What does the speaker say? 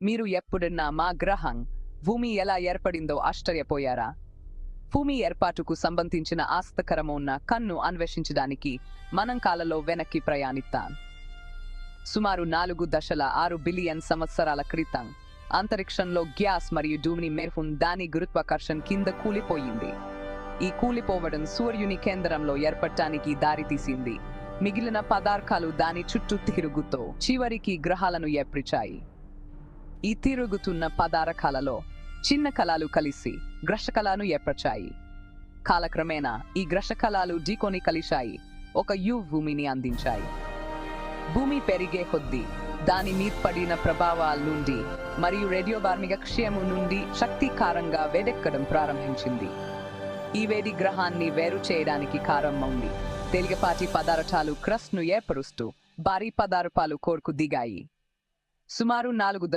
మీరు ఎప్పుడన్నా మా గ్రహం భూమి ఎలా ఏర్పడిందో ఆశ్చర్యపోయారా? భూమి ఏర్పాటుకు సంబంధించిన ఆసక్తికరమైన కన్ను అన్వేషించడానికి మనం కాలంలో వెనక్కి ప్రయాణిద్దాం. సుమారు 4.6 బిలియన్ సంవత్సరాల క్రితం అంతరిక్షంలో గ్యాస్ మరియు ధూళి మేర్ఫున్ దాని గురుత్వాకర్షణ కింద కూలిపోయింది. ఈ కూలిపోవడం సూర్యుని కేంద్రంలో ఏర్పడటానికి దారితీసింది. మిగిలిన పదార్థాలు దాని చుట్టూ తిరుగుతూ చివరికి గ్రహాలను ఏర్పరిచాయి. ఈ తిరుగుతున్న పదార్థాలలో చిన్న కణాలు కలిసి గ్రహకణాలను ఏర్పరిచాయి. కాలక్రమేణా ఈ గ్రహకణాలు ఢీకొని కలిశాయి, ఒక భూమిని అందించాయి. భూమి పెరిగే కొద్దీ దాని మీద పడిన ప్రభావాల నుండి మరియు రేడియోబార్మిక క్షయము నుండి శక్తికారంగా వేడెక్కడం ప్రారంభించింది. ఈ వేడి గ్రహాన్ని వేరు చేయడానికి కారణమైంది. తేలికపాటి పదార్థాలు క్రస్ట్ ను ఏర్పరుస్తూ భారీ పదార్థాలు కోర్కు దిగాయి. సుమారు 4